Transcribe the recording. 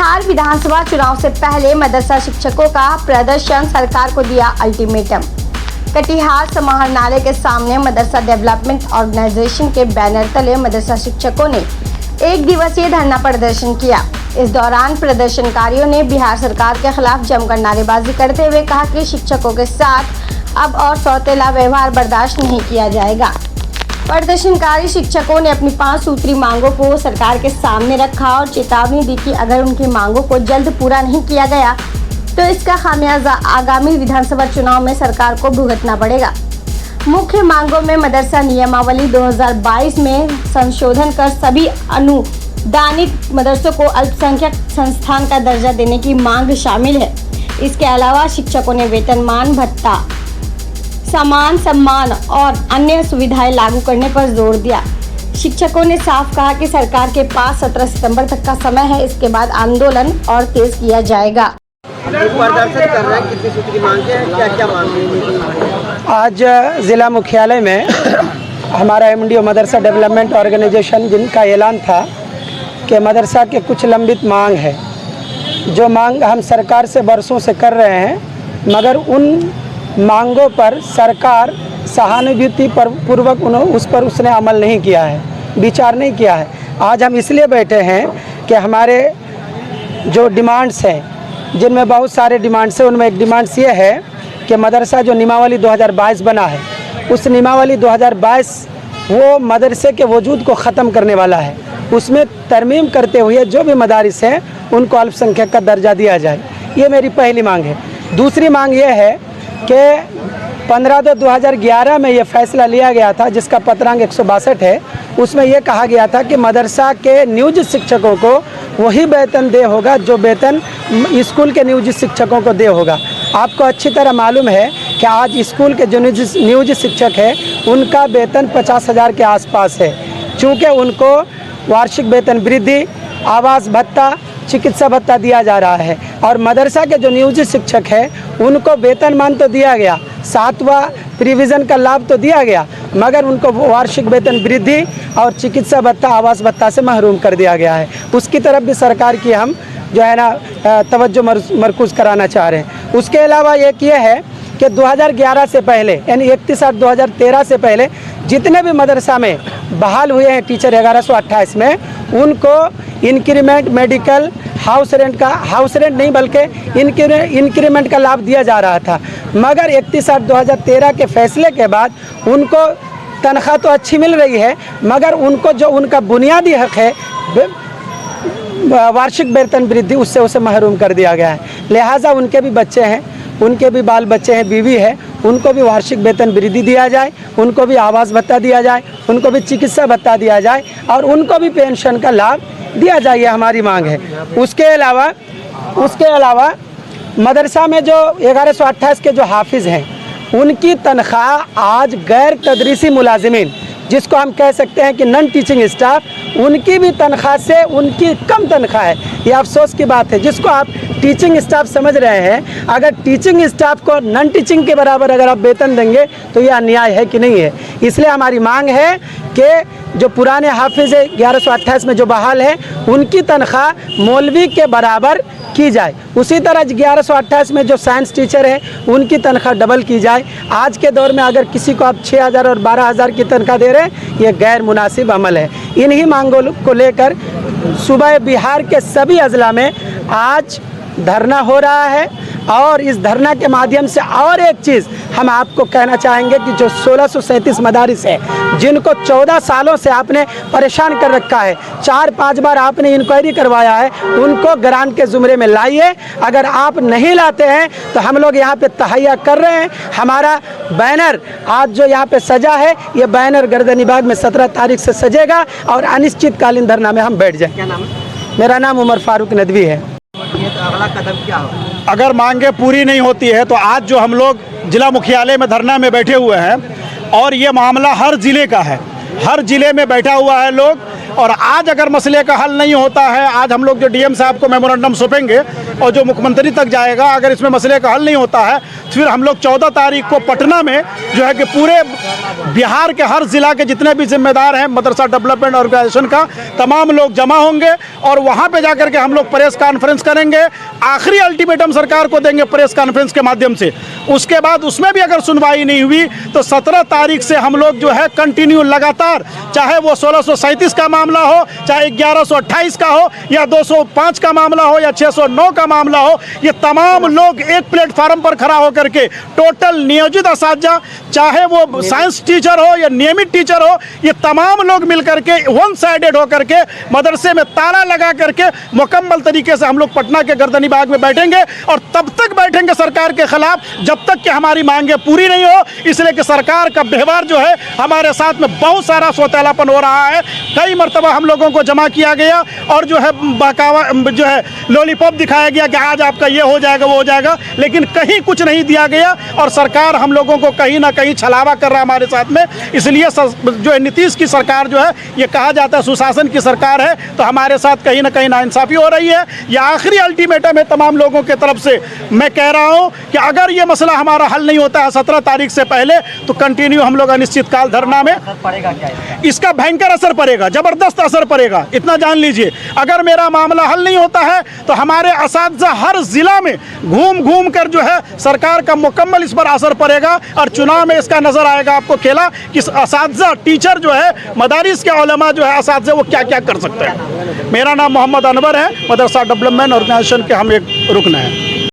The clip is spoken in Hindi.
बिहार विधानसभा चुनाव से पहले मदरसा शिक्षकों का प्रदर्शन, सरकार को दिया अल्टीमेटम। कटिहार समाहरणालय के सामने मदरसा डेवलपमेंट ऑर्गेनाइजेशन के बैनर तले मदरसा शिक्षकों ने एक दिवसीय धरना प्रदर्शन किया। इस दौरान प्रदर्शनकारियों ने बिहार सरकार के खिलाफ जमकर नारेबाजी करते हुए कहा कि शिक्षकों के साथ अब और सौतेला व्यवहार बर्दाश्त नहीं किया जाएगा। प्रदर्शनकारी शिक्षकों ने अपनी 5 सूत्री मांगों को सरकार के सामने रखा और चेतावनी दी कि अगर उनकी मांगों को जल्द पूरा नहीं किया गया तो इसका खामियाजा आगामी विधानसभा चुनाव में सरकार को भुगतना पड़ेगा। मुख्य मांगों में मदरसा नियमावली 2022 में संशोधन कर सभी अनुदानित मदरसों को अल्पसंख्यक संस्थान का दर्जा देने की मांग शामिल है। इसके अलावा शिक्षकों ने वेतनमान भत्ता, समान सम्मान और अन्य सुविधाएं लागू करने पर जोर दिया। शिक्षकों ने साफ कहा कि सरकार के पास 17 सितंबर तक का समय है, इसके बाद आंदोलन और तेज किया जाएगा। प्रदर्शन कर रहे हैं, कितनी सूत्री मांगे हैं, क्या क्या मांगे? आज जिला मुख्यालय में हमारा एमडीओ मदरसा डेवलपमेंट ऑर्गेनाइजेशन जिनका ऐलान था कि मदरसा के कुछ लंबित मांग है, जो मांग हम सरकार से बरसों से कर रहे हैं, मगर उन मांगों पर सरकार सहानुभूति पूर्वक उस पर उसने अमल नहीं किया है, विचार नहीं किया है। आज हम इसलिए बैठे हैं कि हमारे जो डिमांड्स हैं, जिनमें बहुत सारे डिमांड्स हैं, उनमें एक डिमांड्स ये है कि मदरसा जो नियमावली 2022 बना है, उस नियमावली 2022 वो मदरसे के वजूद को ख़त्म करने वाला है। उसमें तरमीम करते हुए जो भी मदारिस हैं उनको अल्पसंख्यक का दर्जा दिया जाए। ये मेरी पहली मांग है। दूसरी मांग ये है कि 15/2/2011 में ये फैसला लिया गया था, जिसका पत्रांक 162 है। उसमें यह कहा गया था कि मदरसा के नियोजित शिक्षकों को वही वेतन दे होगा जो वेतन स्कूल के नियोजित शिक्षकों को दे होगा। आपको अच्छी तरह मालूम है कि आज स्कूल के जो नियोजित शिक्षक हैं उनका वेतन 50,000 के आसपास है। चूँकि उनको वार्षिक वेतन वृद्धि, आवास भत्ता, चिकित्सा भत्ता दिया जा रहा है, और मदरसा के जो नियोजित शिक्षक हैं उनको वेतनमान तो दिया गया, 7वां प्रिविज़न का लाभ तो दिया गया, मगर उनको वार्षिक वेतन वृद्धि और चिकित्सा भत्ता, आवास भत्ता से महरूम कर दिया गया है। उसकी तरफ भी सरकार की हम जो है ना तवज्जो मरकूज़ कराना चाह रहे हैं। उसके अलावा एक ये है कि 2011 से पहले यानी 31/8/2013 से पहले जितने भी मदरसा में बहाल हुए हैं टीचर 1128 में, उनको इंक्रीमेंट, मेडिकल, हाउस रेंट नहीं बल्कि इंक्रीमेंट का लाभ दिया जा रहा था। मगर 31/8/2013 के फैसले के बाद उनको तनख्वाह तो अच्छी मिल रही है, मगर उनको जो उनका बुनियादी हक है वार्षिक वेतन वृद्धि, उससे उसे महरूम कर दिया गया है। लिहाजा उनके भी बच्चे हैं, उनके भी बाल बच्चे हैं, बीवी है, उनको भी वार्षिक वेतन वृद्धि दिया जाए, उनको भी आवास भत्ता दिया जाए, उनको भी चिकित्सा भत्ता दिया जाए और उनको भी पेंशन का लाभ दिया जाए। ये हमारी मांग है। उसके अलावा मदरसा में जो 1128 के जो हाफिज़ हैं उनकी तनख्वाह आज गैर तदरीसी मुलाजिमीन, जिसको हम कह सकते हैं कि नॉन टीचिंग स्टाफ, उनकी भी तनख्वाह से उनकी कम तनख्वाह है। ये अफसोस की बात है। जिसको आप टीचिंग स्टाफ समझ रहे हैं, अगर टीचिंग स्टाफ को नॉन टीचिंग के बराबर अगर आप वेतन देंगे तो ये अन्याय है कि नहीं है। इसलिए हमारी मांग है कि जो पुराने हाफिज़ 1128 में जो बहाल है उनकी तनख्वाह मौलवी के बराबर की जाए। उसी तरह 1128 में जो साइंस टीचर हैं उनकी तनख्वाह डबल की जाए। आज के दौर में अगर किसी को आप 6,000 और 12,000 की तनख्वाह दे रहे हैं, ये गैर मुनासिब अमल है। इन्हीं मांगों को लेकर सूबा बिहार के सभी अजला में आज धरना हो रहा है। और इस धरना के माध्यम से और एक चीज़ हम आपको कहना चाहेंगे कि जो 1637 मदारिस हैं जिनको 14 सालों से आपने परेशान कर रखा है, 4-5 बार आपने इंक्वायरी करवाया है, उनको ग्रांट के ज़ुमरे में लाइए। अगर आप नहीं लाते हैं तो हम लोग यहाँ पे तहैया कर रहे हैं। हमारा बैनर आज जो यहाँ पे सजा है, ये बैनर गर्दनी बाग में 17 तारीख से सजेगा और अनिश्चितकालीन धरना में हम बैठ जाएँ। क्या नाम है? मेरा नाम उमर फारूक नदवी है। ये तो अगला कदम क्या होगा? अगर मांगे पूरी नहीं होती है तो आज जो हम लोग जिला मुख्यालय में धरना में बैठे हुए हैं, और ये मामला हर ज़िले का है, हर ज़िले में बैठा हुआ है लोग, और आज अगर मसले का हल नहीं होता है, आज हम लोग जो डीएम साहब को मेमोरेंडम सौंपेंगे और जो मुख्यमंत्री तक जाएगा, अगर इसमें मसले का हल नहीं होता है तो फिर हम लोग 14 तारीख को पटना में जो है कि पूरे बिहार के हर जिला के जितने भी जिम्मेदार हैं मदरसा डेवलपमेंट ऑर्गेनाइजेशन का, तमाम लोग जमा होंगे और वहाँ पे जाकर के हम लोग प्रेस कॉन्फ्रेंस करेंगे। आखिरी अल्टीमेटम सरकार को देंगे प्रेस कॉन्फ्रेंस के माध्यम से। उसके बाद उसमें भी अगर सुनवाई नहीं हुई तो 17 तारीख से हम लोग जो है कंटिन्यू लगातार, चाहे वो 1637 का मामला हो, चाहे 1128 का हो, या 205 का मामला हो, या 609 का मामला हो, ये तमाम लोग एक प्लेटफार्म पर खड़ा होकर के टोटल नियोजित असातिज़ा, चाहे वो साइंस टीचर हो या नियमित टीचर हो, ये तमाम लोग मिलकर के वन साइडेड होकर के मदरसे में ताला लगा करके मुकम्मल तरीके से हम लोग पटना के गर्दनी बाग में बैठेंगे और तब तक बैठेंगे सरकार के खिलाफ जब तक कि हमारी मांगे पूरी नहीं हो। इसलिए कि सरकार का व्यवहार जो है हमारे साथ में बहुत सारा सौतेलापन हो रहा है। कई मरतबा हम लोगों को जमा किया गया और जो है बहकावा जो है लॉलीपॉप दिखाया गया कि आज आपका ये हो जाएगा वो हो जाएगा, लेकिन कहीं कुछ नहीं दिया गया और सरकार हम लोगों को कहीं ना कहीं छलावा कर रहा है हमारे साथ में। इसलिए जो है नीतीश की सरकार जो है, ये कहा जाता है सुशासन की सरकार है, तो हमारे साथ कहीं ना कहीं नाइंसाफ़ी हो रही है। यह आखिरी अल्टीमेटम है तमाम लोगों के तरफ से। मैं कह रहा हूँ कि अगर ये मसला हमारा हल नहीं होता है 17 तारीख से पहले तो कंटिन्यू हम लोग अनिश्चितकाल धरना में, इसका भयंकर असर पड़ेगा, ज़बरदस्त असर पड़ेगा, इतना जान लीजिए। अगर मेरा मामला हल नहीं होता है तो हमारे असातिज़ा हर ज़िला में घूम घूम कर जो है सरकार का मुकम्मल इस पर असर पड़ेगा और चुनाव में इसका नज़र आएगा आपको खेला कि असातिज़ा टीचर जो है, मदारिस के उलमा जो है असातिज़ा, वो क्या क्या कर सकते हैं। मेरा नाम मोहम्मद अनवर है, मदरसा डेवलपमेंट ऑर्गेनाइजेशन के हम एक रुकन हैं।